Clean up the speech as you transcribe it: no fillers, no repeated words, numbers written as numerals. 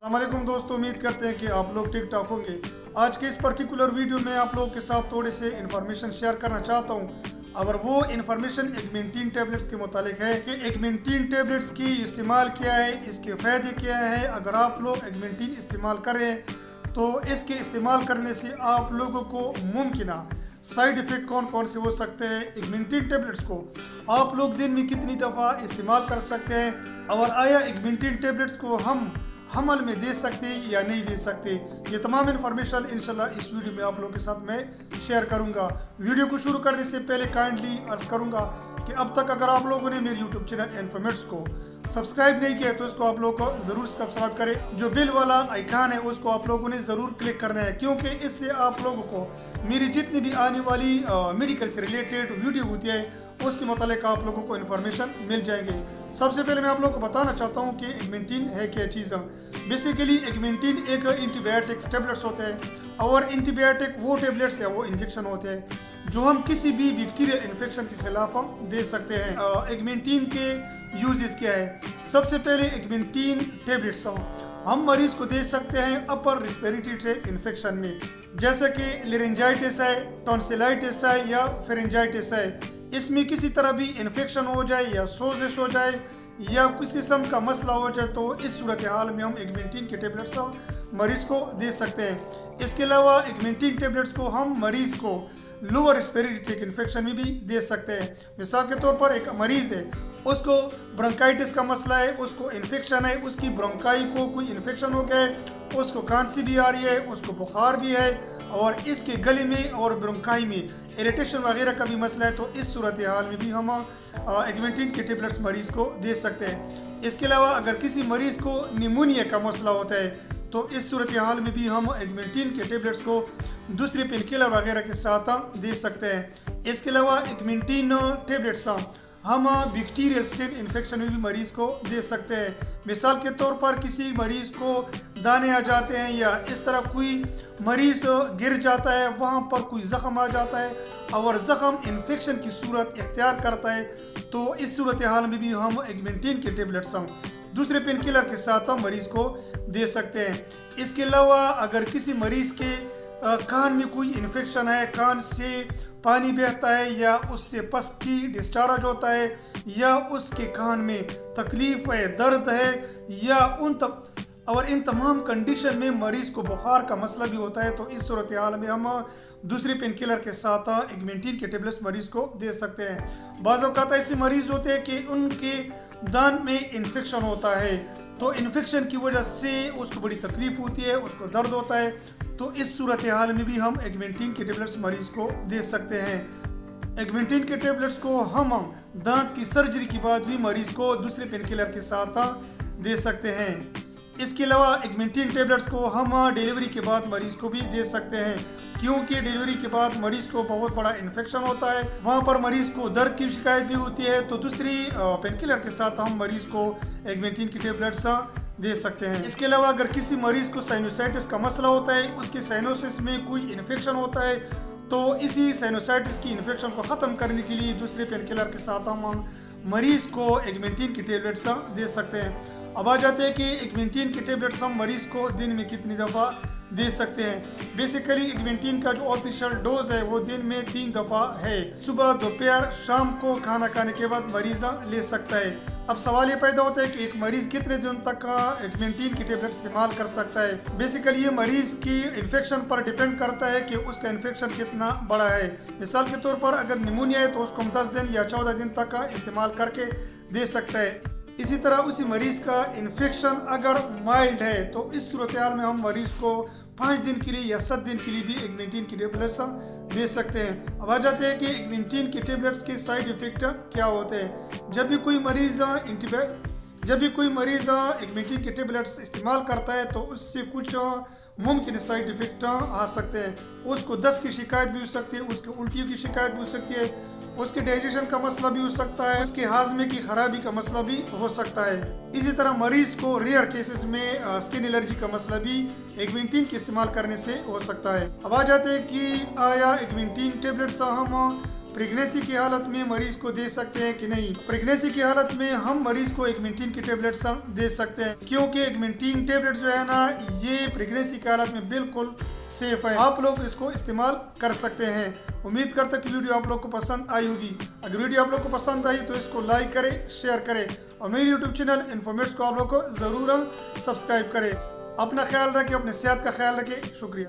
अस्सलामुअलैकुम दोस्तों, उम्मीद करते हैं कि आप लोग ठीक ठाक होंगे। आज के इस पर्टिकुलर वीडियो में आप लोगों के साथ थोड़े से इन्फॉर्मेशन शेयर करना चाहता हूँ। अगर वो इन्फॉर्मेशन एगमेंटिन टैबलेट्स के मुतालिक है कि एगमेंटिन टैबलेट्स की इस्तेमाल क्या है, इसके फ़ायदे क्या है। अगर आप लोग एगमेंटिन इस्तेमाल करें तो इसके इस्तेमाल करने से आप लोगों को मुमकिन साइड इफ़ेक्ट कौन कौन से हो सकते हैं। एगमेंटिन टैबलेट्स को आप लोग दिन में कितनी दफ़ा इस्तेमाल कर सकते हैं और आया एगमेंटिन टैबलेट्स को हम हमल में दे सकते हैं या नहीं दे सकते। ये तमाम इन्फॉर्मेशन इंशाल्लाह इस वीडियो में आप लोगों के साथ मैं शेयर करूंगा। वीडियो को शुरू करने से पहले काइंडली अर्ज़ करूंगा कि अब तक अगर आप लोगों ने मेरे यूट्यूब चैनल इन्फॉर्मेट्स को सब्सक्राइब नहीं किया तो इसको आप लोगों को ज़रूर सब्सक्राइब करें। जो बिल वाला आइकन है उसको आप लोगों ने ज़रूर क्लिक करना है, क्योंकि इससे आप लोगों को मेरी जितनी भी आने वाली मेडिकल से रिलेटेड वीडियो होती है उसके मतलब आप लोगों को इन्फॉर्मेशन मिल जाएंगे। सबसे पहले मैं आप लोगों को बताना चाहता हूँ कि एगमेंटिन है क्या चीज़। बेसिकली एगमेंटिन एक एंटीबायोटिक्स टैबलेट्स होते हैं और एंटीबायोटिक वो टैबलेट्स या वो इंजेक्शन होते हैं जो हम किसी भी बैक्टीरियल इन्फेक्शन के खिलाफ हम दे सकते हैं। एगमेंटिन के यूजेस क्या है? सबसे पहले एगमेंटिन टैबलेट्स हम मरीज को दे सकते हैं अपर रिस्पिरेटरी ट्रैक्ट इन्फेक्शन में, जैसे कि लेरेंजाइटिस है, टॉन्सिलाइटिस है या फेरेंजाइटिस है। इसमें किसी तरह भी इन्फेक्शन हो जाए या सोजिश हो जाए या किसी किस्म का मसला हो जाए तो इस सूरत हाल में हम एगमेंटिन के टैबलेट्स मरीज को दे सकते हैं। इसके अलावा एगमेंटिन टैबलेट्स को हम मरीज को लोअर रिस्पिरेटरी ट्रैक्ट इन्फेक्शन में भी दे सकते हैं। मिसाल के तौर पर एक मरीज़ है, उसको ब्रोंकाइटिस का मसला है, उसको इन्फेक्शन है, उसकी ब्रोंकाई को कोई इन्फेक्शन हो गया है, उसको खांसी भी आ रही है, उसको बुखार भी है और इसके गले में और ब्रोंकाई में इरिटेशन वगैरह का भी मसला है, तो इस सूरत हाल में भी हम एगमेंटिन के टैबलेट्स मरीज़ को दे सकते हैं। इसके अलावा अगर किसी मरीज़ को निमोनिया का मसला होता है तो इस सूरत हाल में भी हम एगमेंटिन के टैबलेट्स को दूसरे पेन किलर वगैरह के साथ दे सकते हैं। इसके अलावा एगमेंटिन टैबलेट्स हम बैक्टीरियल स्किन इन्फेक्शन में भी मरीज़ को दे सकते हैं। मिसाल के तौर पर किसी मरीज़ को दाने आ जाते हैं या इस तरह कोई मरीज़ गिर जाता है, वहाँ पर कोई ज़ख़म आ जाता है और ज़ख़म इन्फेक्शन की सूरत इख्तियार करता है, तो इस सूरत हाल में भी हम एगमेंटिन के टैबलेट्स दूसरे पेन किलर के साथ हम मरीज़ को दे सकते हैं। इसके अलावा अगर किसी मरीज़ के कान में कोई इन्फेक्शन है, कान से पानी बहता है या उससे पस की डिस्चार्ज होता है या उसके कान में तकलीफ़ है, दर्द है या इन तमाम कंडीशन में मरीज़ को बुखार का मसला भी होता है, तो इस सूरत हाल में हम दूसरे पेन किलर के साथ एगमेंटिन के टैबलेट्स मरीज़ को दे सकते हैं। बाज़ औक़ात ऐसे मरीज़ होते हैं कि उनके दांत में इन्फेक्शन होता है, तो इन्फेक्शन की वजह से उसको बड़ी तकलीफ़ होती है, उसको दर्द होता है, तो इस सूरत हाल में भी हम एगमेंटिन के टैबलेट्स मरीज़ को दे सकते हैं। एगमेंटिन के टैबलेट्स को हम दांत की सर्जरी के बाद भी मरीज़ को दूसरे पेन किलर के साथ दे सकते हैं। इसके अलावा एगमेंटिन टैबलेट्स को हम डिलीवरी के बाद मरीज़ को भी दे सकते हैं, क्योंकि डिलीवरी के बाद मरीज़ को बहुत बड़ा इन्फेक्शन होता है, वहाँ पर मरीज़ को दर्द की शिकायत भी होती है, तो दूसरी पेन किलर के साथ हम मरीज़ को एगमेंटिन की टैबलेट्स दे सकते हैं। इसके अलावा अगर किसी मरीज़ को साइनोसाइटिस का मसला होता है, उसके साइनोसिस में कोई इन्फेक्शन होता है, तो इसी साइनोसाइटिस की इन्फेक्शन को ख़त्म करने के लिए दूसरे पेन किलर के साथ हम मरीज़ को एगमेंटिन की टैबलेट्स दे सकते हैं। अब आ जाते हैं कि एगमेंटिन के टैबलेट्स हम मरीज़ को दिन में कितनी दफ़ा दे सकते हैं। बेसिकली एगमेंटिन का जो ऑफिशियल डोज है वो दिन में 3 दफ़ा है, सुबह, दोपहर, शाम को खाना खाने के बाद मरीज़ ले सकता है। अब सवाल ये पैदा होता है कि एक मरीज़ कितने दिन तक एगमेंटिन की टैबलेट इस्तेमाल कर सकता है। बेसिकली ये मरीज़ की इन्फेक्शन पर डिपेंड करता है कि उसका इन्फेक्शन कितना बड़ा है। मिसाल के तौर पर अगर निमोनिया है तो उसको हम 10 दिन या 14 दिन तक इस्तेमाल करके दे सकता है। इसी तरह उसी मरीज़ का इन्फेक्शन अगर माइल्ड है तो इस सूरत हाल में हम मरीज़ को 5 दिन के लिए या 7 दिन के लिए भी एगमेंटिन की टैबलेट्स दे सकते हैं। अब आ जाते हैं कि एगमेंटिन की टैबलेट्स के साइड इफ़ेक्ट क्या होते हैं। जब भी कोई मरीज़ एगमेंटिन के टैबलेट्स इस्तेमाल करता है तो उससे कुछ मुमकिन साइड इफ़ेक्ट आ सकते हैं। उसको दस्त की शिकायत भी हो सकती है, उसके उल्टियों की शिकायत भी हो सकती है, उसके डाइजेशन का मसला भी हो सकता है, उसके हाजमे की खराबी का मसला भी हो सकता है। इसी तरह मरीज़ को रेयर केसेस में स्किन एलर्जी का मसला भी एगमेंटिन के इस्तेमाल करने से हो सकता है। अब आ जाते हैं कि आया एगमेंटिन टैबलेट्स हम प्रेगनेंसी की हालत में मरीज को दे सकते हैं कि नहीं। प्रेगनेंसी की हालत में हम मरीज को ऑगमेंटिन की टेबलेट दे सकते हैं, क्योंकि ऑगमेंटिन टेबलेट जो है ना, ये प्रेगनेंसी की हालत में बिल्कुल सेफ है। आप लोग इसको इस्तेमाल कर सकते हैं। उम्मीद करता कि वीडियो आप लोग को पसंद आई होगी। अगर वीडियो आप लोग को पसंद आई तो इसको लाइक करें, शेयर करें और मेरे यूट्यूब चैनल इन्फॉर्मेट्स को आप लोग को ज़रूर सब्सक्राइब करें। अपना ख्याल रखें, अपने सेहत का ख्याल रखें। शुक्रिया।